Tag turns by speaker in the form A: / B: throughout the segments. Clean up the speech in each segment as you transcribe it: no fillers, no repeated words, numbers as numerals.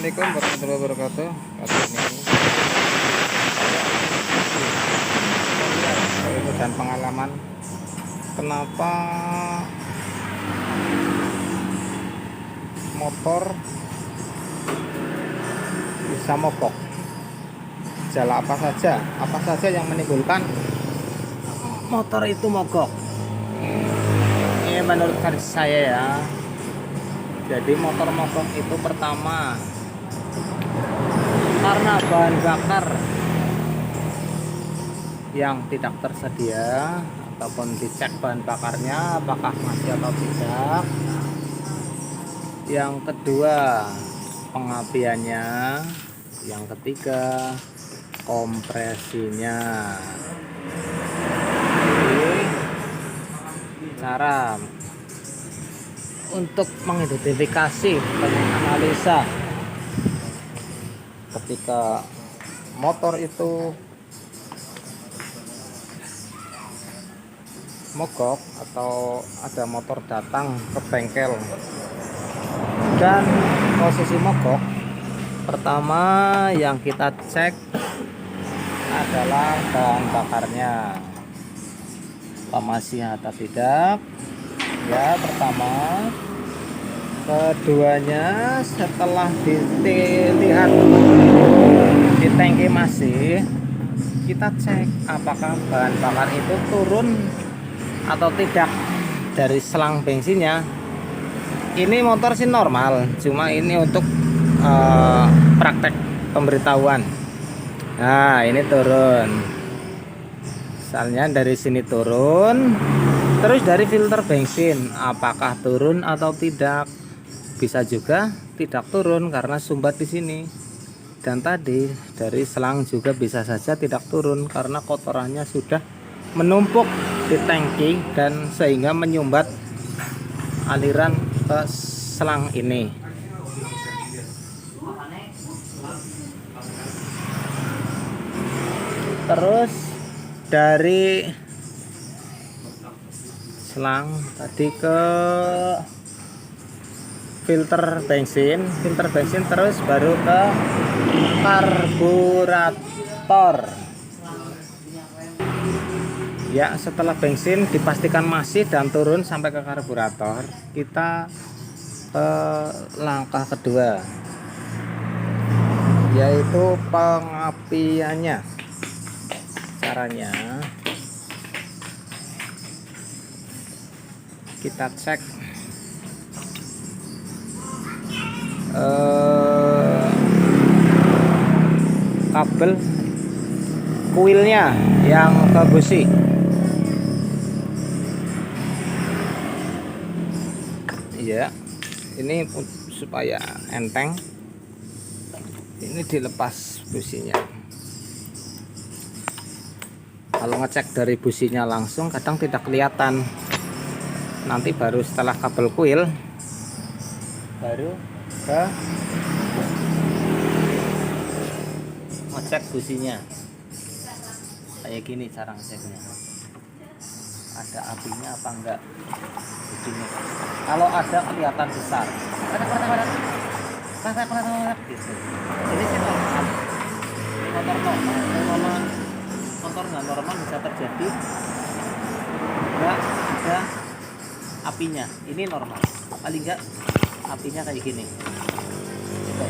A: Assalamualaikum warahmatullahi wabarakatuh. Kali ini dan pengalaman kenapa motor bisa mogok, gejala apa saja yang menimbulkan motor itu mogok. Ini menurut versi saya ya. Jadi motor mogok itu pertama karena bahan bakar yang tidak tersedia ataupun dicek bahan bakarnya apakah masih atau tidak. Yang kedua pengapiannya. Yang ketiga kompresinya. Jadi cara untuk mengidentifikasi, menganalisa ketika motor itu mogok atau ada motor datang ke bengkel dan posisi mogok, pertama yang kita cek adalah bahan bakarnya apa masih atau tidak ya, pertama. Keduanya setelah dilihat di tangki masih, kita cek apakah bahan bakar itu turun atau tidak dari selang bensinnya. Ini motor sih normal, cuma ini untuk praktek pemberitahuan. Nah ini turun, misalnya dari sini turun. Terus dari filter bensin apakah turun atau tidak, bisa juga tidak turun karena sumbat di sini. Dan tadi dari selang juga bisa saja tidak turun karena kotorannya sudah menumpuk di tangki dan sehingga menyumbat aliran ke selang ini. Terus dari selang tadi ke filter bensin terus baru ke karburator ya. Setelah bensin dipastikan masih dan turun sampai ke karburator, kita ke langkah kedua yaitu pengapiannya. Caranya kita cek kabel kuilnya yang ke busi. Ya, ini supaya enteng, ini dilepas businya. Kalau ngecek dari businya langsung kadang tidak kelihatan. Nanti baru setelah kabel kuil baru ke ngecek businya. Kayak gini cara ngeceknya, ada apinya apa enggak businya. Kalau ada kelihatan besar gitu. Ini sih normal, motor normal. Motor nggak normal bisa terjadi enggak ada apinya. Ini normal, paling enggak apinya kayak gini gitu.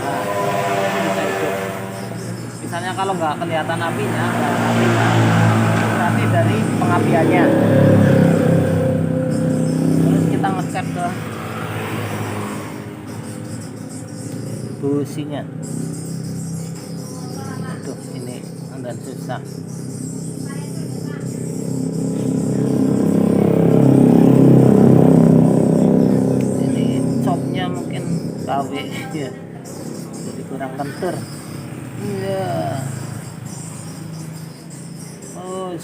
A: Nah, ini bisa hidup. Misalnya kalau nggak kelihatan apinya berarti dari pengapiannya. Terus kita ngecek ke businya. Aduh, ini agak susah. KW ya, jadi kurang lentur ya. Betul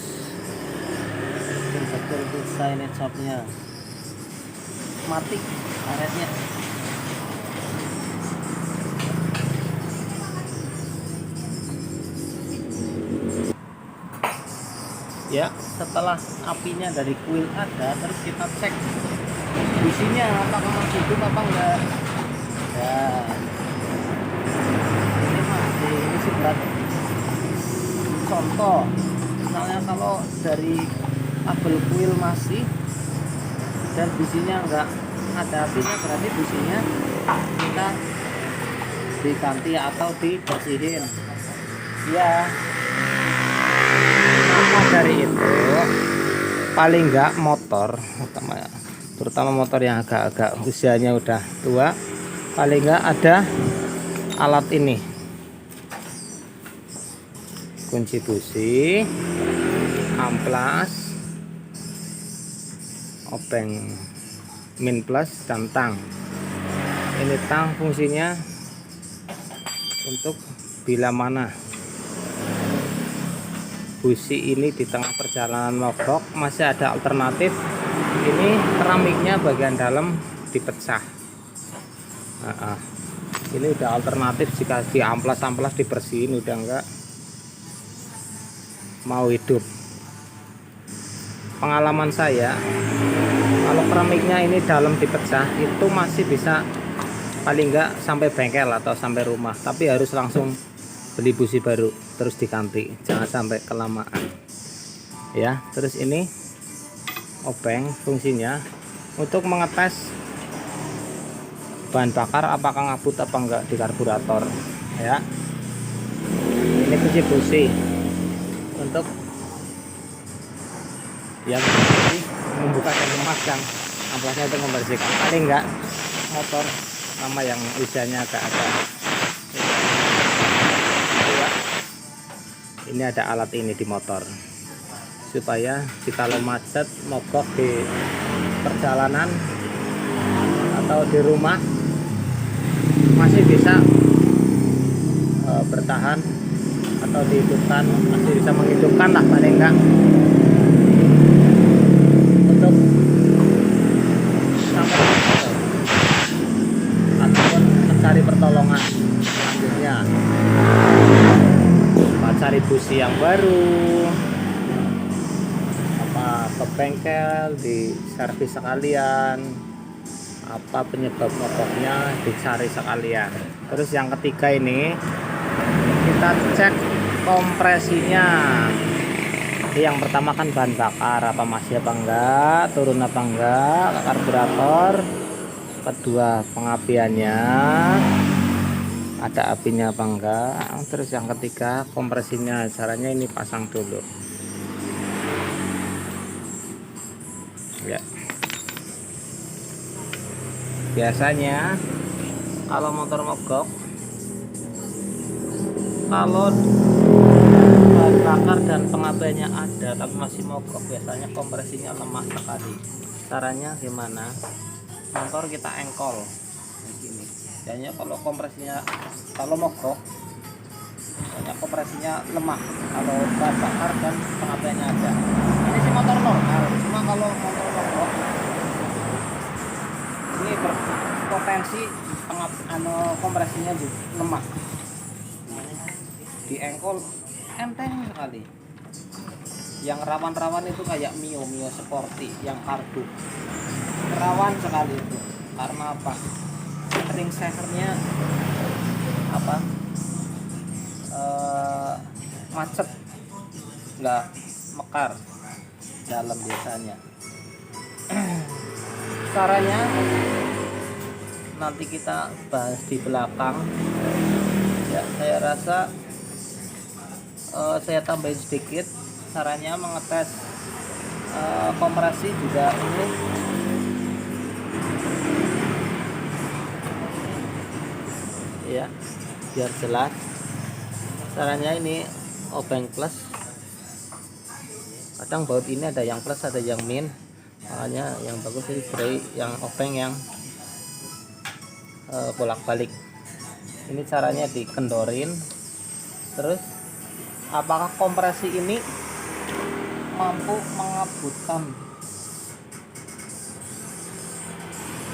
A: bisa ini copnya mati karetnya. Ya, setelah apinya dari kuil ada, terus kita cek businya apakah masih hidup apa enggak. Ya, ini masih ini sih berat. Contoh, misalnya kalau dari kabel kuil masih dan businya enggak ada apinya, berarti businya kita diganti atau dibersihin ya. Maka dari itu paling enggak motor, terutama motor yang agak-agak usianya udah tua, paling enggak ada alat ini, kunci busi, amplas, obeng min plus, dan tang. Ini tang fungsinya untuk bila mana busi ini di tengah perjalanan mogok, masih ada alternatif. Ini keramiknya bagian dalam dipecah. Ini udah alternatif, jika di amplas dibersihin udah enggak mau hidup. Pengalaman saya, kalau keramiknya ini dalam dipecah itu masih bisa paling enggak sampai bengkel atau sampai rumah, tapi harus langsung beli busi baru terus diganti, jangan sampai kelamaan ya. Terus ini obeng, fungsinya untuk mengetes bahan bakar apakah ngabut apa enggak di karburator ya. Ini kunci busi untuk yang membuka dan memasang, amplasnya untuk membersihkan. Paling enggak motor nama yang usianya agak-agak, ini ada alat ini di motor supaya jika lo macet mogok di perjalanan atau di rumah masih bisa bertahan atau dihidupkan, masih bisa menghidupkan lah paling enggak untuk sampai ataupun mencari pertolongan selanjutnya, cari busi yang baru, apa ke bengkel di servis sekalian, apa penyebab mogoknya dicari sekalian. Terus yang ketiga ini kita cek kompresinya. Yang pertama kan bahan bakar apa masih apa enggak, turun apa enggak ke karburator. Kedua pengapiannya ada apinya apa enggak. Terus yang ketiga kompresinya, caranya ini pasang dulu ya. Biasanya kalau motor mogok, kalau bahan bakar dan pengapiannya ada tapi masih mogok, biasanya kompresinya lemah sekali. Caranya gimana? Motor kita engkol begini. Biasanya kalau kompresinya, kalau mogok banyak kompresinya lemah kalau bahan bakar dan pengapiannya ada. Ini sih motor normal, cuma kalau motor mogok ini berpotensi kompresinya lemah. Di engkol enteng sekali. Yang rawan-rawan itu kayak Mio Sporty yang karbu, rawan sekali itu. Karena apa? Ring sehernya apa? Macet, nggak mekar dalam biasanya. Caranya nanti kita bahas di belakang ya. Saya rasa saya tambahin sedikit. Caranya mengetes kompresi juga ini ya, biar jelas. Caranya ini obeng plus, kadang baut ini ada yang plus ada yang min, makanya yang bagus ini spray yang obeng yang bolak-balik. Ini caranya dikendorin. Terus apakah kompresi ini mampu mengabutkan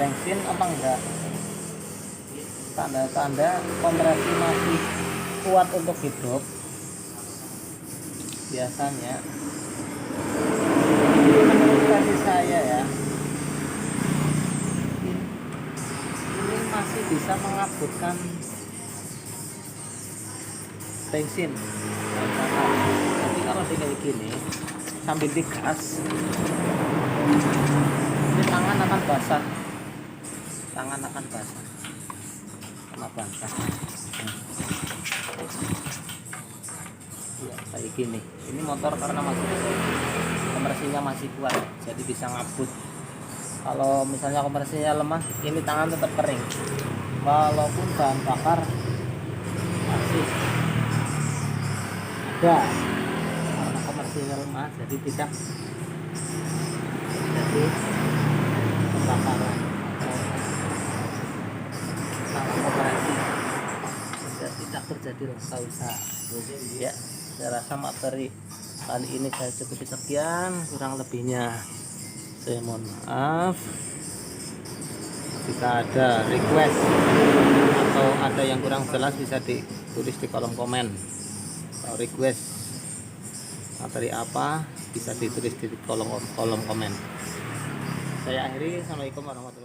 A: bensin apa enggak? Tanda-tanda kompresi masih kuat untuk hidup biasanya, menurut versi saya ya, ini masih bisa mengabutkan bensin. Tapi kalau di kayak gini sambil digas, ini tangan akan basah, karena basah. Ya, kayak gini. Ini motor karena masih kompresinya masih kuat, jadi bisa ngabut. Kalau misalnya kompresinya lemah, ini tangan tetap kering. Walaupun bahan bakar masih ada, karena kompresinya lemah, jadi tidak jadi kebakaran atau kompresi, tidak terjadi kausa. Ya, saya rasa materi kali ini saya cukupi sekian, kurang lebihnya saya mohon maaf. Jika ada request atau ada yang kurang jelas bisa ditulis di kolom komen. Kalau request materi apa bisa ditulis di kolom komen. Saya akhiri, assalamualaikum warahmatullahi wabarakatuh.